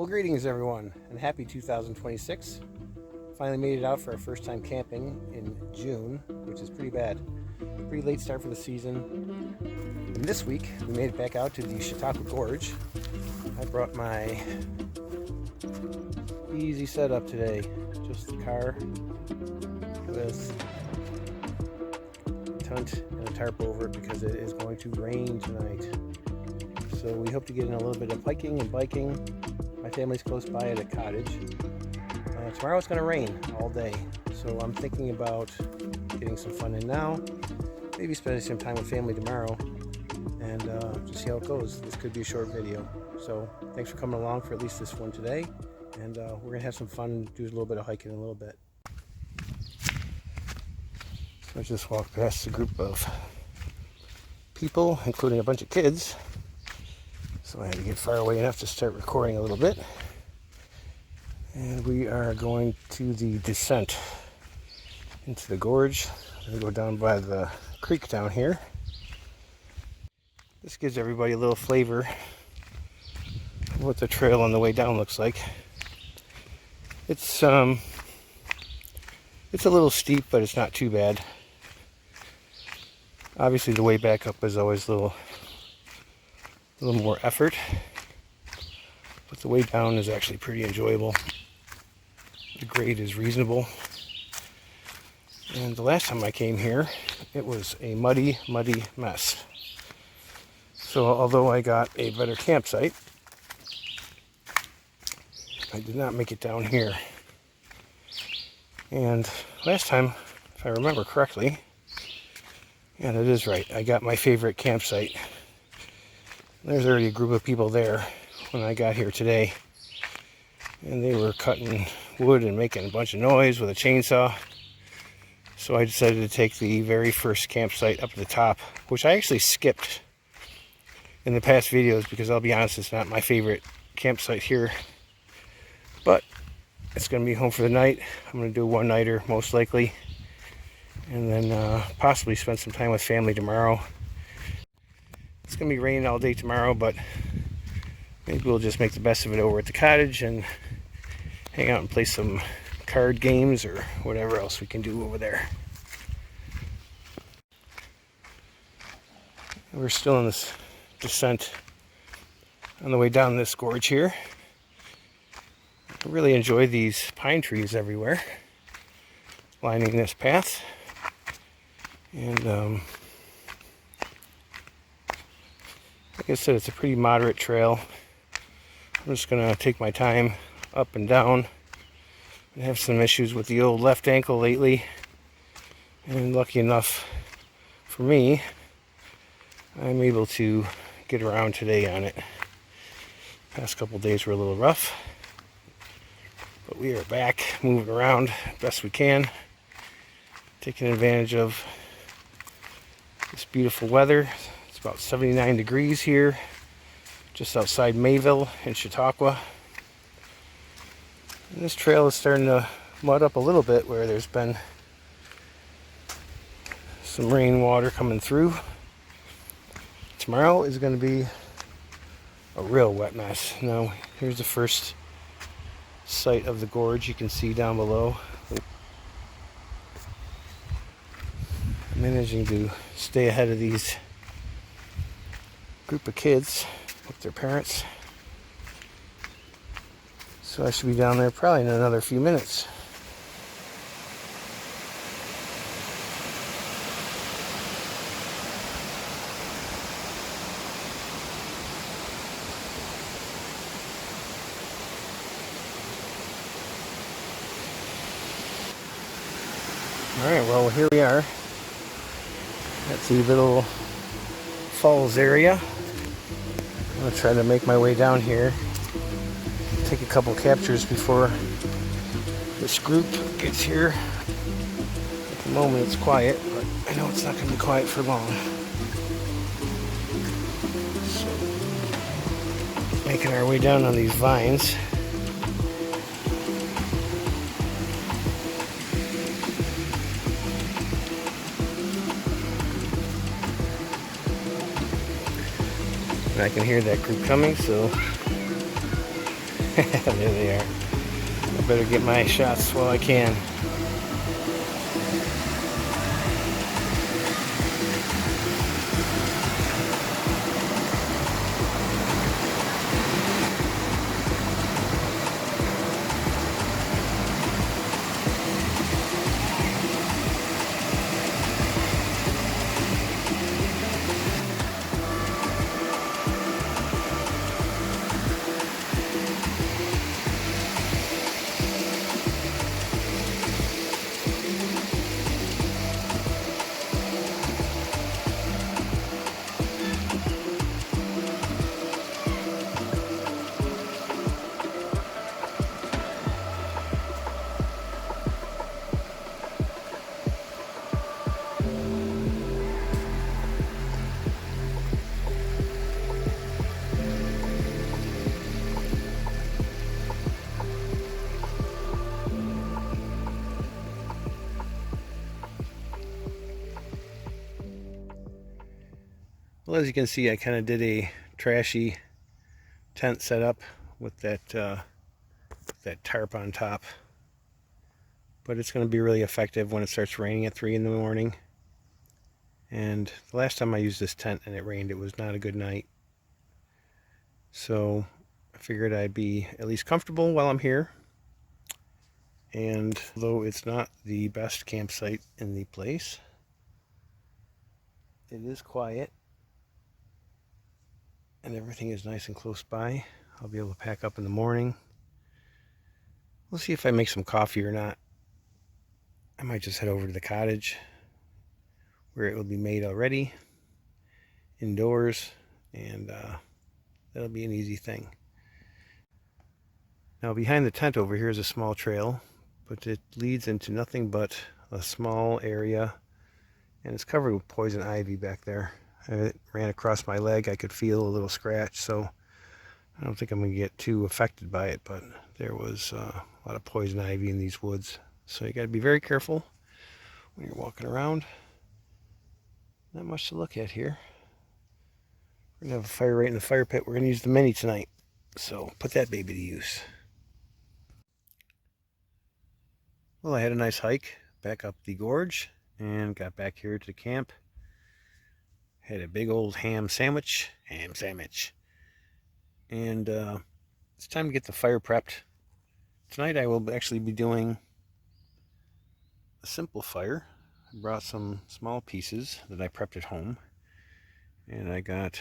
Well, greetings everyone, and happy 2026. Finally made it out for our first time camping in June, which is pretty bad. Pretty late start for the season. And this week, we made it back out to the Chautauqua Gorge. I brought my easy setup today. Just the car with a tent and a tarp over it because it is going to rain tonight. So we hope to get in a little bit of hiking and biking. My family's close by at a cottage. Tomorrow it's going to rain all day, so I'm thinking about getting some fun in now, maybe spending some time with family tomorrow, and just see how it goes. This could be a short video, so thanks for coming along for at least this one today, and we're going to have some fun, do a little bit of hiking in a little bit. So I just walked past a group of people, including a bunch of kids. So I had to get far away enough to start recording a little bit. And we are going to the descent into the gorge. I'm going to go down by the creek down here. This gives everybody a little flavor of what the trail on the way down looks like. It's a little steep, but it's not too bad. Obviously the way back up is always a little more effort, but the way down is actually pretty enjoyable. The grade is reasonable, and the last time I came here it was a muddy mess. So although I got a better campsite, I did not make it down here. And last time, if I remember correctly, yeah, that is right, I got my favorite campsite. There's already a group of people there when I got here today, and they were cutting wood and making a bunch of noise with a chainsaw. So I decided to take the very first campsite up at the top, which I actually skipped in the past videos because I'll be honest, it's not my favorite campsite here, but it's going to be home for the night. I'm going to do a one-nighter most likely, and then possibly spend some time with family tomorrow. It's going to be raining all day tomorrow, but maybe we'll just make the best of it over at the cottage and hang out and play some card games or whatever else we can do over there. We're still in this descent on the way down this gorge here. I really enjoy these pine trees everywhere lining this path, and like I said, it's a pretty moderate trail. I'm just going to take my time up and down. I have some issues with the old left ankle lately, and lucky enough for me, I'm able to get around today on it. Past couple days were a little rough, but we are back moving around best we can, taking advantage of this beautiful weather. It's about 79 degrees here, just outside Mayville in Chautauqua. And this trail is starting to mud up a little bit where there's been some rainwater coming through. Tomorrow is going to be a real wet mess. Now, here's the first sight of the gorge you can see down below. I'm managing to stay ahead of these group of kids with their parents, so I should be down there probably in another few minutes. Alright, well, here we are at the little falls area. I'm going to try to make my way down here, take a couple captures before this group gets here. At the moment it's quiet, but I know it's not going to be quiet for long. So, making our way down on these vines. And I can hear that group coming, so There they are. I better get my shots while I can. Well, as you can see, I kind of did a trashy tent setup with that tarp on top, but it's going to be really effective when it starts raining at 3 in the morning. And the last time I used this tent and it rained, it was not a good night. So I figured I'd be at least comfortable while I'm here. And although it's not the best campsite in the place, it is quiet and everything is nice and close by. I'll be able to pack up in the morning. We'll see if I make some coffee or not. I might just head over to the cottage where it will be made already indoors, and that'll be an easy thing. Now behind the tent over here is a small trail, but it leads into nothing but a small area, and it's covered with poison ivy back there. It ran across my leg. I could feel a little scratch, so I don't think I'm going to get too affected by it, but there was a lot of poison ivy in these woods, so you got to be very careful when you're walking around. Not much to look at here. We're going to have a fire right in the fire pit. We're going to use the Mini tonight, so put that baby to use. Well, I had a nice hike back up the gorge and got back here to camp. Had a big old ham sandwich. And it's time to get the fire prepped. Tonight I will actually be doing a simple fire. I brought some small pieces that I prepped at home. And I got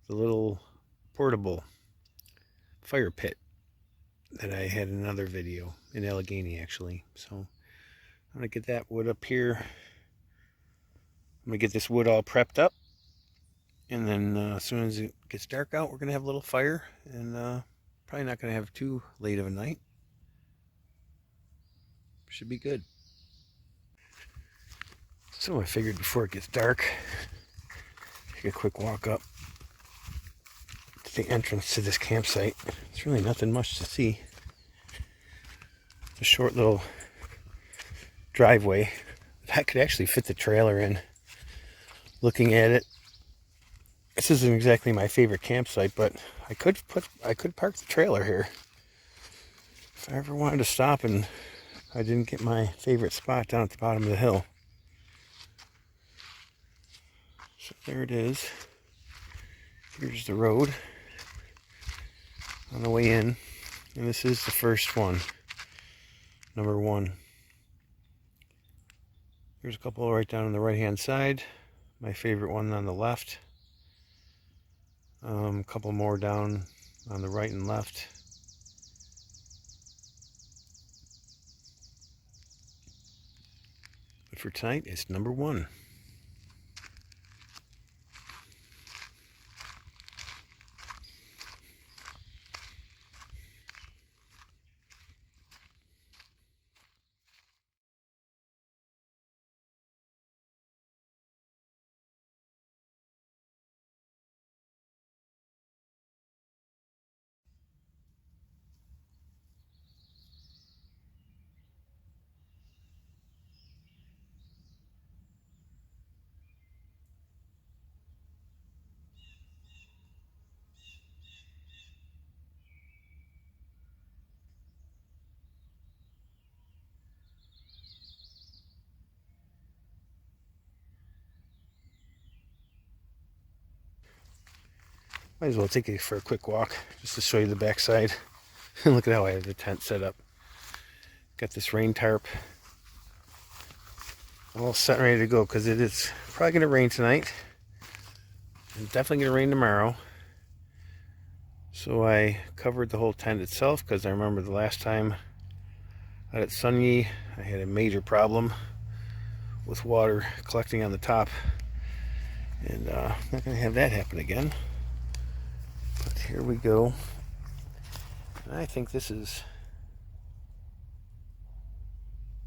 the little portable fire pit that I had in another video in Allegheny, actually. So I'm gonna get that wood up here. I'm gonna get this wood all prepped up, and then as soon as it gets dark out, we're gonna have a little fire, and probably not gonna have too late of a night. Should be good. So I figured before it gets dark, take a quick walk up to the entrance to this campsite. It's really nothing much to see. A short little driveway that I could actually fit the trailer in. Looking at it, this isn't exactly my favorite campsite, but I could park the trailer here if I ever wanted to stop and I didn't get my favorite spot down at the bottom of the hill. So there it is. Here's the road on the way in, and this is the first one, number 1. There's a couple right down on the right hand side. My favorite one on the left. A couple more down on the right and left. But for tonight, it's number 1. Might as well take you for a quick walk just to show you the backside. Look at how I have the tent set up. Got this rain tarp all set and ready to go because it is probably going to rain tonight. It's definitely going to rain tomorrow. So I covered the whole tent itself because I remember the last time out at Sunyi I had a major problem with water collecting on the top. And I'm not going to have that happen again. But here we go. And I think this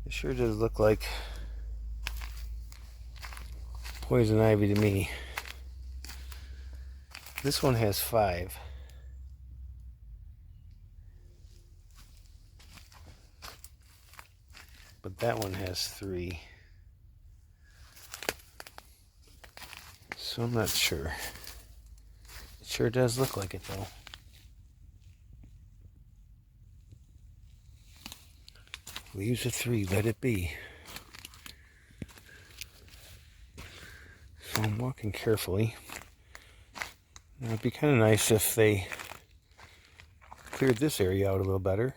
sure does look like poison ivy to me. This one has 5. But that one has 3. So I'm not sure. It sure does look like it though. Leaves a 3, let it be. So I'm walking carefully. Now it'd be kind of nice if they cleared this area out a little better.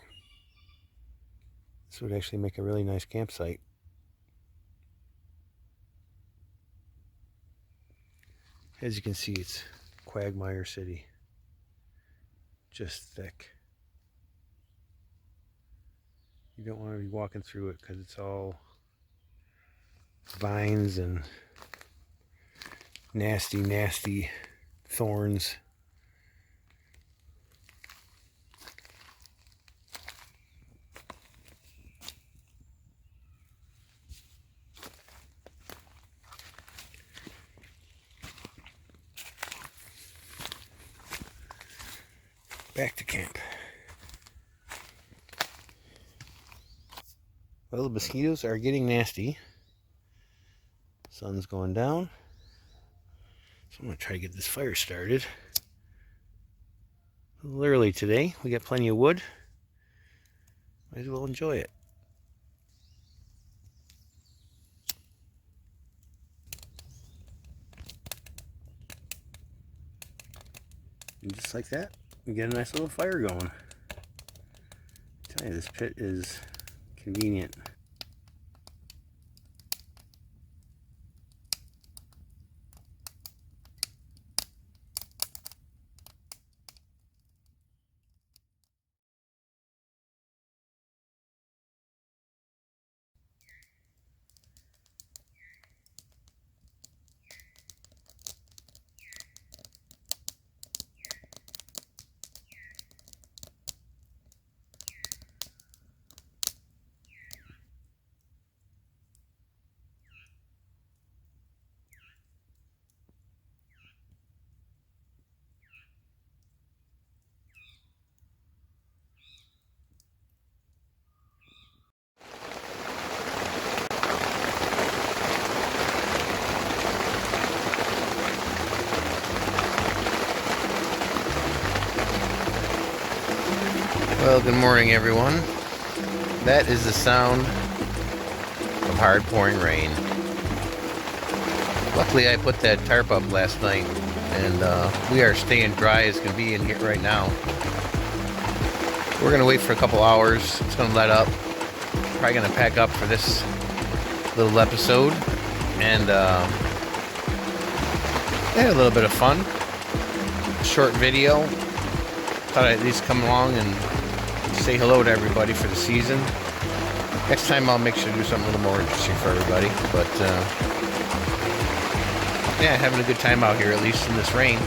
This would actually make a really nice campsite. As you can see, it's Quagmire City. Just thick. You don't want to be walking through it because it's all vines and nasty, nasty thorns. Back to camp. Well, the mosquitoes are getting nasty. Sun's going down. So I'm going to try to get this fire started. A little early today. We got plenty of wood. Might as well enjoy it. And just like that, we get a nice little fire going. I tell you, this pit is convenient. Well, good morning, everyone. That is the sound of hard pouring rain. Luckily, I put that tarp up last night, and we are staying dry as can be in here right now. We're going to wait for a couple hours. It's going to let up. Probably going to pack up for this little episode, and had a little bit of fun. Short video. Thought I'd at least come along and say hello to everybody for the season. Next time I'll make sure to do something a little more interesting for everybody. But yeah, having a good time out here, at least in this rain.